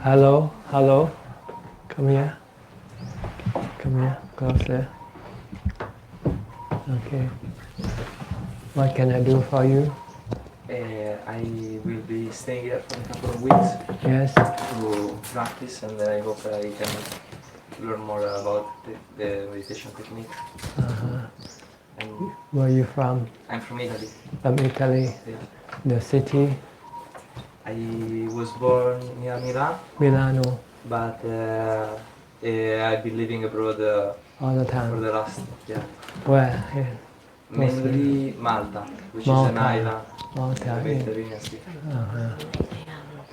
Hello, hello. Come here. Come here, closer. Okay. What can I do for you? I will be staying here for a couple of weeks Yes. to practice, and I hope I can learn more about the meditation technique. And Where are you from? I'm from Italy. From Italy. Yeah. The city? I was born near Milan, Milano. but I've been living abroad All the for time. the last, yeah, Where? Yeah. mainly Malta, which Malta. is an island Malta. in the Yeah. Mediterranean Sea.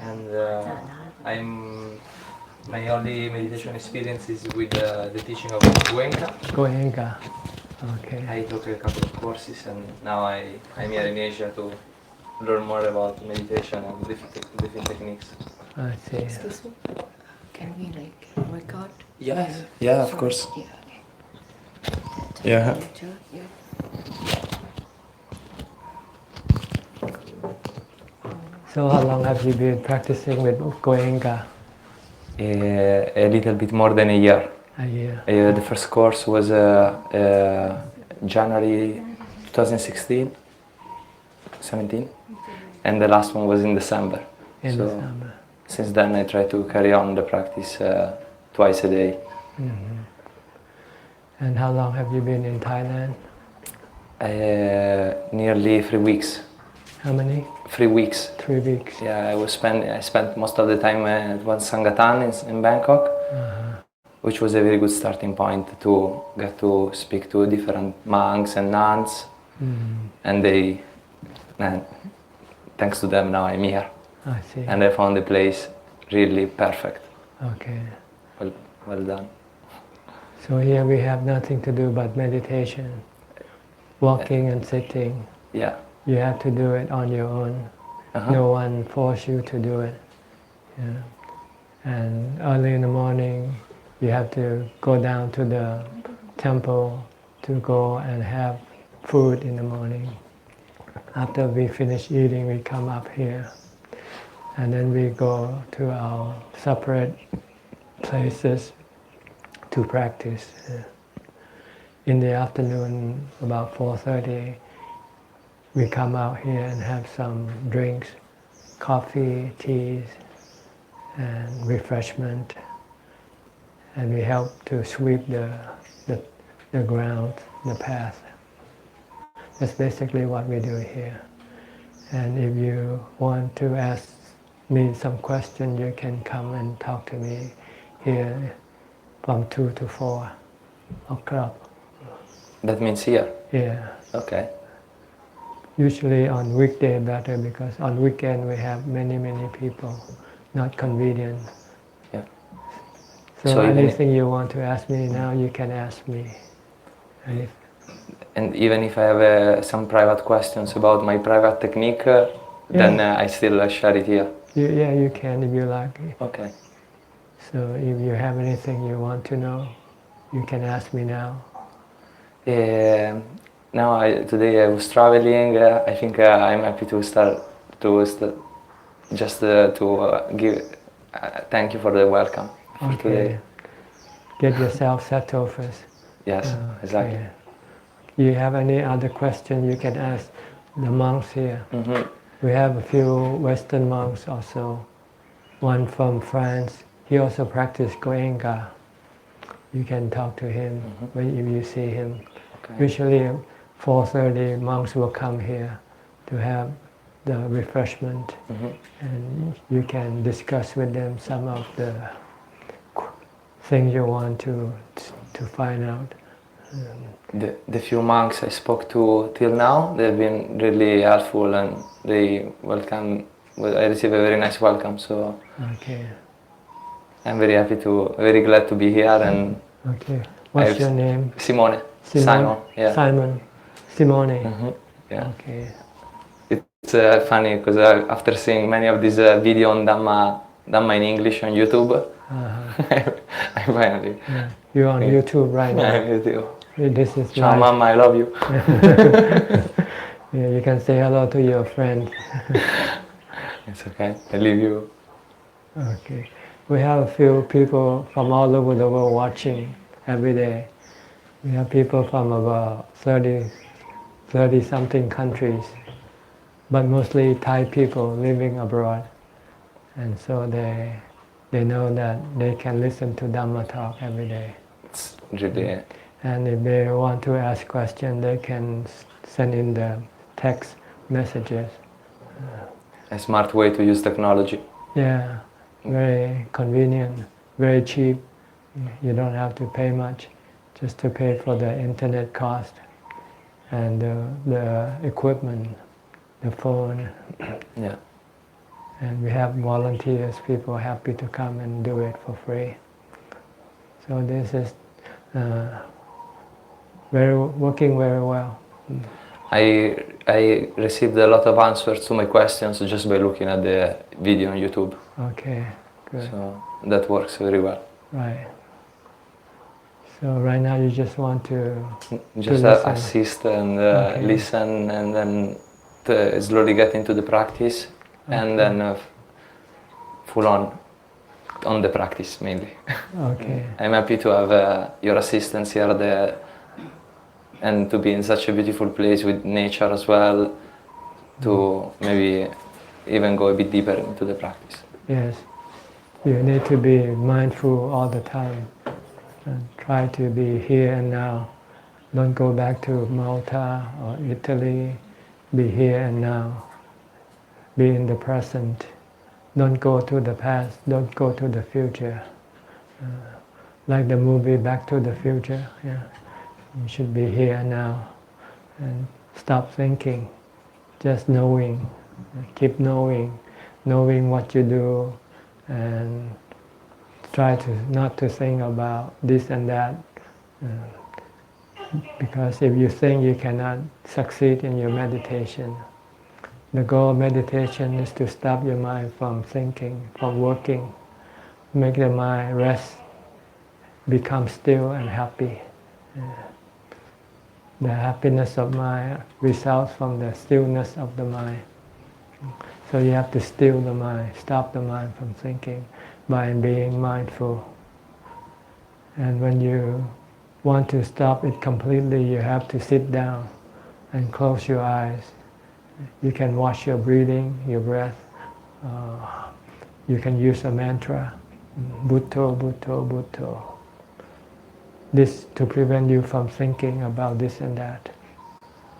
And my only meditation experience is with the teaching of Goenka. Goenka. Okay. I took a couple of courses, and now I'm here in Asia to learn more about meditation and different techniques. I see. Excuse me, can we record? Yes. Yeah, of course. Yeah, okay. Yeah. Yeah. So how long have you been practicing with Goenka? A little bit more than a year. A year. The first course was January 2016, 17, and the last one was in December. In so December. Since then I try to carry on the practice twice a day. Mm-hmm. And how long have you been in Thailand? Nearly 3 weeks. How many? 3 weeks. 3 weeks. Yeah, I spent most of the time at Wat Yannasangwararam in Bangkok, which was a very good starting point to get to speak to different monks and nuns, and thanks to them now I'm here. I see. And I found the place really perfect. Okay. Well done. So here we have nothing to do but meditation, walking and sitting. Yeah. You have to do it on your own. No one force you to do it. Yeah. And early in the morning, you have to go down to the temple to go and have food in the morning. After we finish eating, we come up here. And then we go to our separate places to practice. In the afternoon, about 4:30, we come out here and have some drinks, coffee, teas, and refreshment. And we help to sweep the ground, the path. That's basically what we do here. And if you want to ask me some question, you can come and talk to me here from 2 to 4 o'clock. That means here? Yeah. Okay. Usually on weekday better, because on weekend we have many people, not convenient. Yeah. So anything you want to ask me now, you can ask me. And even if I have some private questions about my private technique, then I still share it here. Yeah, you can if you like. Okay. So if you have anything you want to know, you can ask me now. Today I was traveling. I think I'm happy to start just to give thank you for the welcome for today. Get yourself settled first. Yes, exactly. You have any other question, you can ask the monks here. We have a few Western monks also. One from France. He also practiced Goenka. You can talk to him if you see him. Okay. Usually 4:30 monks will come here to have the refreshment, and you can discuss with them some of the things you want to find out. The few monks I spoke to till now, they've been really helpful, and they welcome. I received a very nice welcome, so I'm very glad to be here. And what's your name? Simone. Simon. Yeah. Simon. Simone. Yeah. Okay. It's funny because after seeing many of these videos on Dhamma in English on YouTube, I finally. Yeah. You're on YouTube right now. Yeah, YouTube. This is Ciao, live. Mama, I love you. Yeah, you can say hello to your friend. It's okay. I leave you. Okay. We have a few people from all over the world watching every day. We have people from about 30 something countries, but mostly Thai people living abroad. And so they know that they can listen to Dhamma talk every day. It's really And if they want to ask questions, they can send in the text messages. a smart way to use technology. Yeah, very convenient, very cheap. You don't have to pay much, just to pay for the internet cost and the equipment, the phone. Yeah. And we have volunteers, people happy to come and do it for free. So this is working very well. I received a lot of answers to my questions just by looking at the video on YouTube. Okay, good. So that works very well. Right. So right now you just want to Just listen. assist and Okay. listen, and then slowly get into the practice, and then full on the practice mainly. Okay. I'm happy to have your assistance here there, and to be in such a beautiful place with nature as well, to maybe even go a bit deeper into the practice. Yes. You need to be mindful all the time and try to be here and now. Don't go back to Malta or Italy. Be here and now. Be in the present. Don't go to the past. Don't go to the future. Like the movie Back to the Future. Yeah. You should be here now and stop thinking. Just knowing. Keep knowing. Knowing what you do, and try to not to think about this and that, because if you think, you cannot succeed in your meditation. The goal of meditation is to stop your mind from thinking, from working, make the mind rest, become still and happy. The happiness of mind results from the stillness of the mind. So you have to still the mind, stop the mind from thinking by being mindful. And when you want to stop it completely, you have to sit down and close your eyes. You can watch your breathing, your breath. You can use a mantra, Bhutto, Bhutto, Bhutto. This to prevent you from thinking about this and that.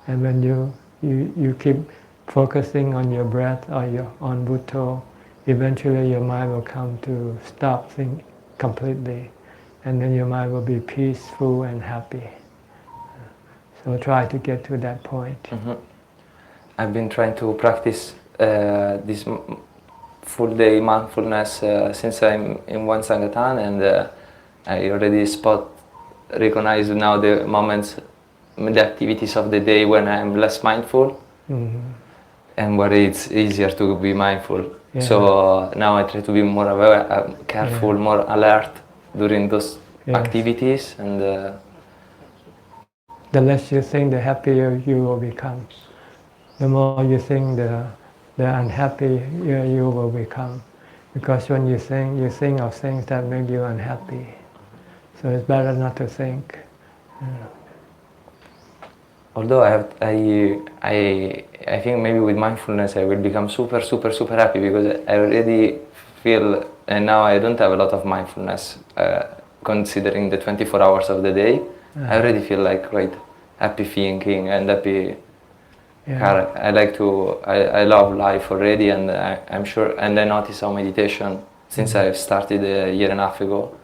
And when you keep focusing on your breath or on Bhutto, eventually your mind will come to stop thinking completely, and then your mind will be peaceful and happy. So try to get to that point. Mm-hmm. I've been trying to practice this full day mindfulness since I'm in one Sanghatan, and I already recognize now the moments, the activities of the day when I'm less mindful. Mm-hmm. And where it's easier to be mindful. Yeah. So now I try to be more aware, careful, more alert during those activities, and the less you think, the happier you will become. The more you think, the unhappy you will become. Because when you think of things that make you unhappy. So it's better not to think. although I think maybe with mindfulness I will become super happy, because I already feel, and now I don't have a lot of mindfulness considering the 24 hours of the day. I already feel like quite happy thinking and happy. I love life already, and I'm sure, and I notice how meditation, since I've started a year and a half ago,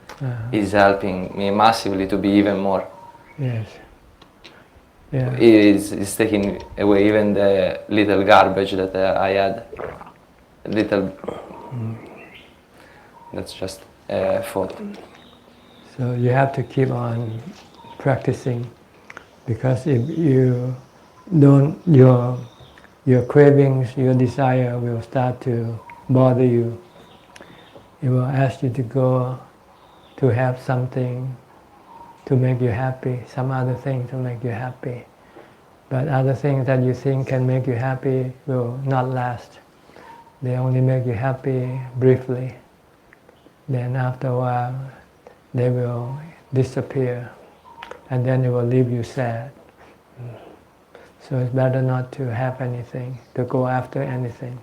is helping me massively to be even more. Yes. Yeah. It's taking away even the little garbage that I had. That's just a thought. So you have to keep on practicing, because if you don't, your cravings, your desire will start to bother you. It will ask you to go to have something to make you happy, some other thing to make you happy. But other things that you think can make you happy will not last. They only make you happy briefly. Then after a while, they will disappear, and then it will leave you sad. So it's better not to have anything, to go after anything.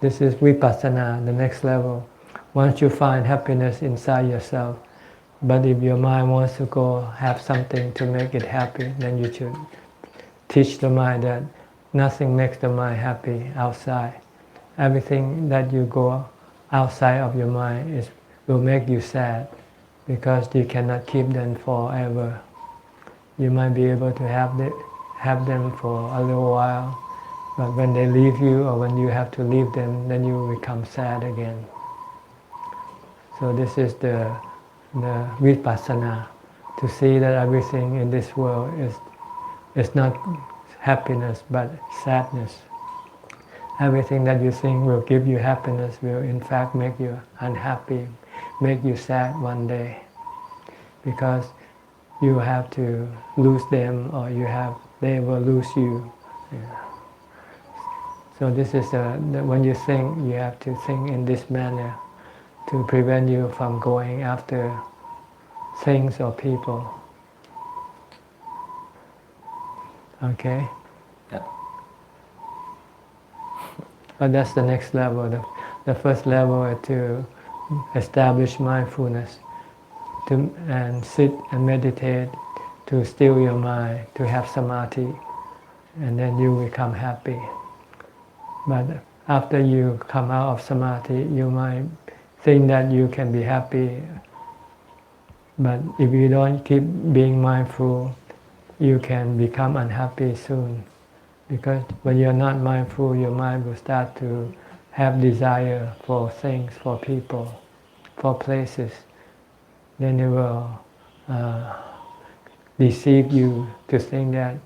This is vipassana, the next level. Once you find happiness inside yourself, but if your mind wants to go have something to make it happy, then you should teach the mind that nothing makes the mind happy outside. Everything that you go outside of your mind will make you sad, because you cannot keep them forever. You might be able to have them for a little while, but when they leave you or when you have to leave them, then you become sad again. So this is the vipassana, to see that everything in this world is not happiness but sadness. Everything that you think will give you happiness will in fact make you unhappy, make you sad one day, because you have to lose them, or they will lose you. Yeah. So this is when you think, you have to think in this manner to prevent you from going after things or people. Okay? Yeah. But that's the next level. The first level is to establish mindfulness, and sit and meditate, to still your mind, to have samadhi, and then you become happy. But after you come out of samadhi, you might think that you can be happy, but if you don't keep being mindful, you can become unhappy soon. Because when you're not mindful, your mind will start to have desire for things, for people, for places. Then it will deceive you to think that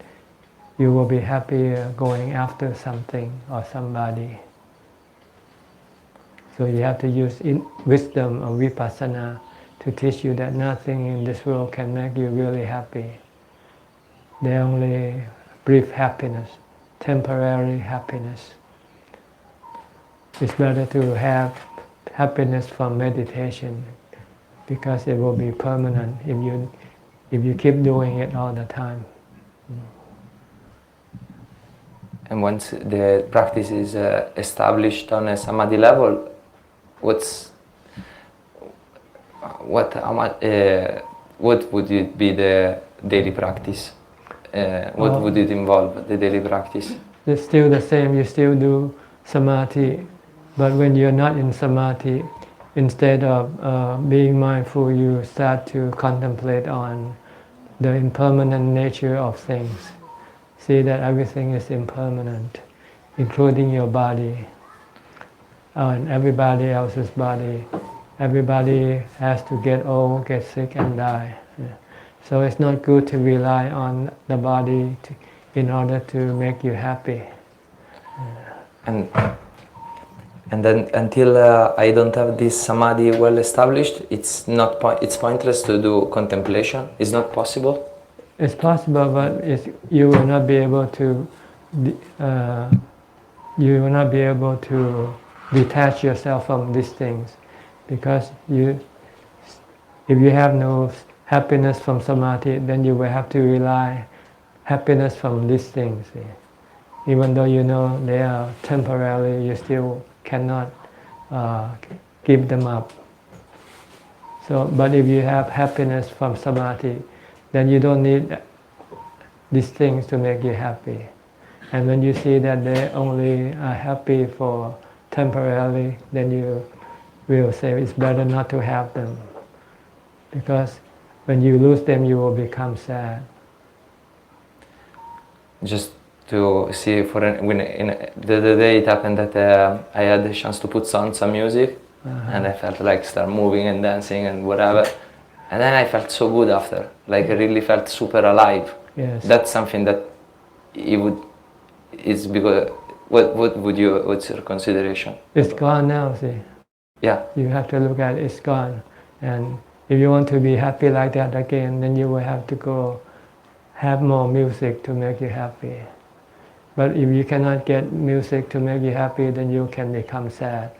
you will be happier going after something or somebody. So you have to use wisdom of vipassana to teach you that nothing in this world can make you really happy. They're only brief happiness, temporary happiness. It's better to have happiness from meditation, because it will be permanent if you keep doing it all the time. And once the practice is established on a samadhi level, what would it be the daily practice? What would it involve, the daily practice? It's still the same. You still do samadhi, but when you're not in samadhi, instead of being mindful, you start to contemplate on the impermanent nature of things. See that everything is impermanent, including your body and everybody else's body. Everybody has to get old, get sick, and die. So it's not good to rely on the body in order to make you happy. And then until I don't have this samadhi well established, it's pointless to do contemplation. It's not possible. It's possible, but you will not be able to detach yourself from these things, because if you have no happiness from samadhi, then you will have to rely happiness from these things. Even though you know they are temporary, you still cannot give them up. So, but if you have happiness from samadhi, then you don't need these things to make you happy. And when you see that they only are happy for temporarily, then you will say it's better not to have them. Because when you lose them, you will become sad. Just to see, the other day it happened that I had the chance to put on some music, and I felt like start moving and dancing and whatever. And then I felt so good after, like I really felt super alive. Yes. That's something that it's because, what's your consideration? It's gone now, see. Yeah. You have to look at it's gone. And if you want to be happy like that again, then you will have to go have more music to make you happy. But if you cannot get music to make you happy, then you can become sad.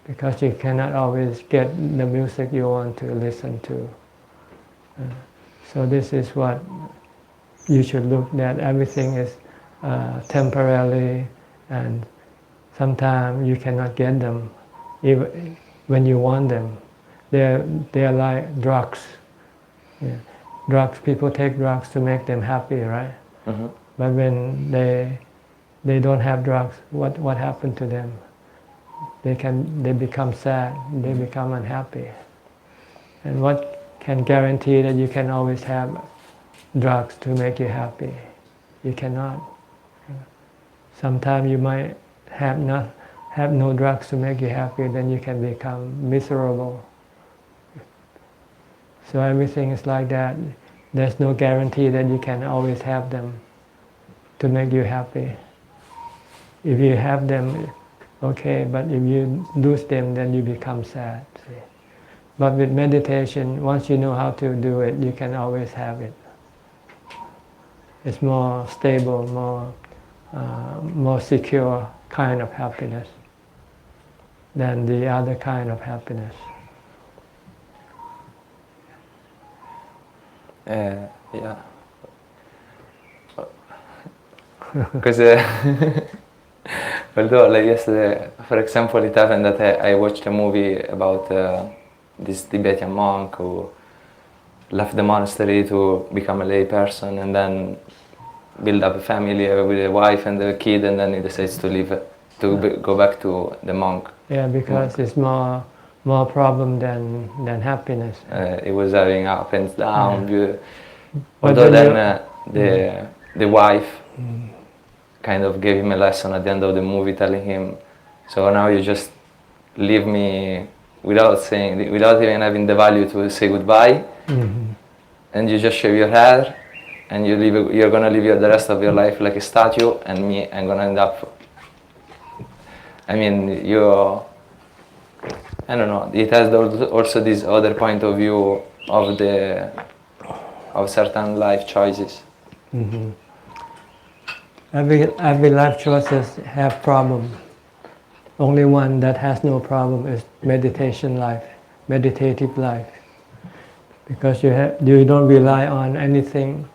Because you cannot always get the music you want to listen to. So this is what you should look at. Everything is temporary, and sometimes you cannot get them even when you want them. They're like drugs. Yeah. Drugs, people take drugs to make them happy, right? Mm-hmm. But when they don't have drugs, what happened to them? They become sad, they become unhappy. And what can guarantee that you can always have drugs to make you happy? You cannot. Sometimes you might have no drugs to make you happy, then you can become miserable. So everything is like that. There's no guarantee that you can always have them to make you happy. If you have them, okay, but if you lose them, then you become sad. See? But with meditation, once you know how to do it, you can always have it. It's more stable, more secure kind of happiness than the other kind of happiness. Yeah. Because although like yesterday, for example, it happened that I watched a movie about this Tibetan monk who left the monastery to become a layperson and then build up a family with a wife and a kid, and then he decides to leave, go back to the monk. Yeah, because it's more problem than happiness. He was having up and down. Yeah. Although then the wife kind of gave him a lesson at the end of the movie, telling him, "So now you just leave me without even having the value to say goodbye, and you just shave your hair, and you're gonna live the rest of your life like a statue, and me, I'm gonna end up." I mean, I don't know. It has also this other point of view of certain life choices. Mm-hmm. Every life choices have problem. Only one that has no problem is meditation life, meditative life, because you don't rely on anything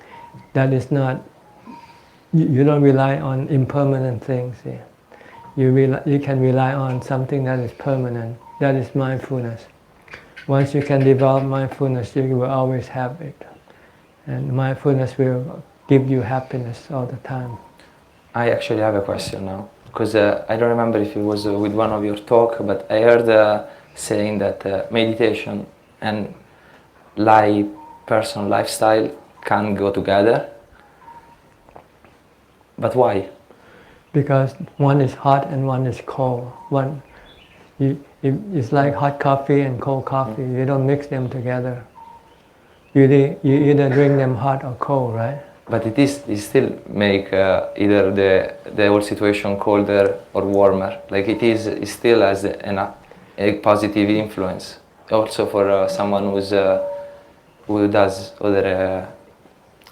that is not. You don't rely on impermanent things. Yeah. You can rely on something that is permanent. That is mindfulness. Once you can develop mindfulness, you will always have it, and mindfulness will give you happiness all the time. I actually have a question now, because I don't remember if it was with one of your talk, but I heard saying that meditation and person lifestyle can go together. But why? Because one is hot and one is cold. It's like hot coffee and cold coffee. You don't mix them together. You either drink them hot or cold, right? But it still make either the whole situation colder or warmer. Like it still has a positive influence. Also for someone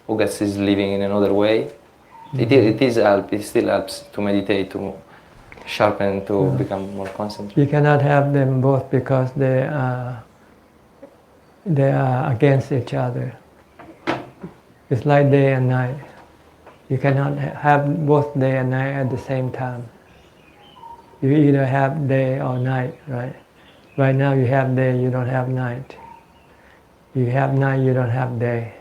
who gets his living in another way. It still helps to meditate, to sharpen, to become more concentrated. You cannot have them both because they are against each other. It's like day and night. You cannot have both day and night at the same time. You either have day or night, right? Right now you have day, you don't have night. You have night, you don't have day.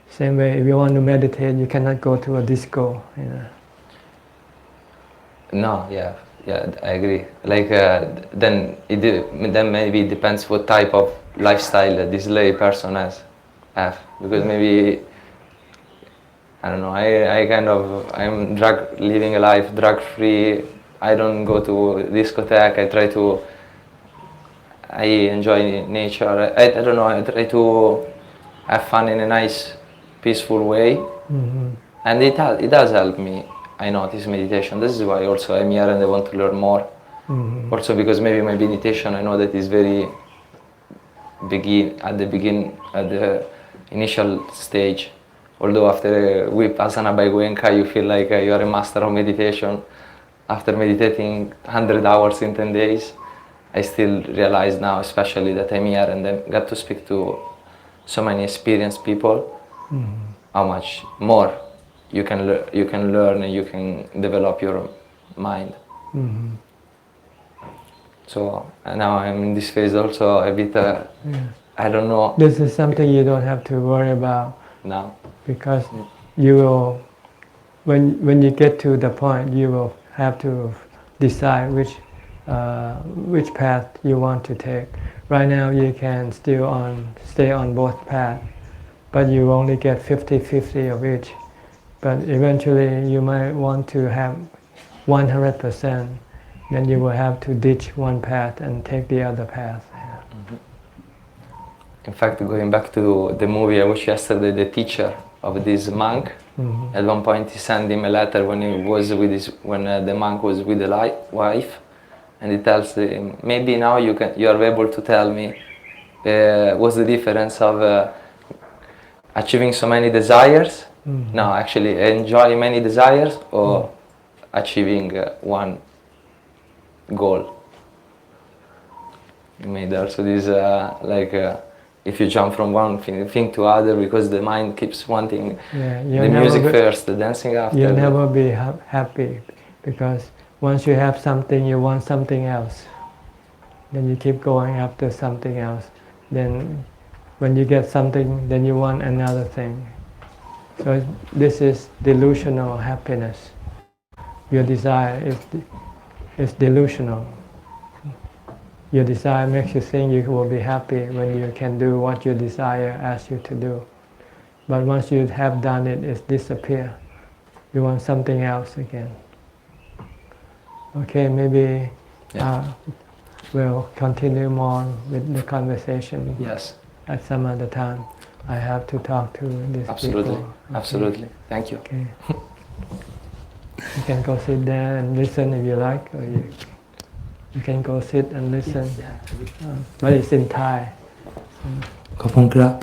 Same way, if you want to meditate, you cannot go to a disco, you know. No, yeah, I agree. Like then maybe it depends what type of lifestyle this lay person have, because maybe I don't know. I'm living a life drug free. I don't go to discotheque. I enjoy nature. I don't know. I try to have fun in a nice, peaceful way, and it does help me. I notice meditation. This is why also I'm here and I want to learn more. Also because maybe my meditation, I know that is very at the initial stage, Although after Vipassana by Goenka you feel like you are a master of meditation, after meditating 100 hours in 10 days, I still realize now, especially that I'm here and I got to speak to so many experienced people, how much more you can learn and you can develop your mind. So now I'm in this phase also a bit, I don't know. This is something you don't have to worry about Now. because you will, when you get to the point, you will have to decide which path you want to take. Right now you can still stay on both paths, but you only get 50-50 of each. But eventually you might want to have 100%, then you will have to ditch one path and take the other path. In fact, going back to the movie I watched yesterday, the teacher of this monk, at one point he sent him a letter when the monk was with the wife, and he tells him, maybe now you are able to tell me what's the difference of achieving so many desires, no, actually enjoy many desires, or achieving one goal. He made also this if you jump from one thing to other because the mind keeps wanting the music first, the dancing after. You'll never be happy because once you have something, you want something else. Then you keep going after something else. Then when you get something, then you want another thing. So this is delusional happiness. Your desire is delusional. Your desire makes you think you will be happy when you can do what your desire asks you to do. But once you have done it, it disappears. You want something else again. Okay, maybe we'll continue more with the conversation. Yes. At some other time. I have to talk to these Absolutely. people. Okay. Absolutely. Thank you. Okay. You can go sit there and listen if you like, or you can go sit and listen. But it's in Thai. ขอบคุณครับ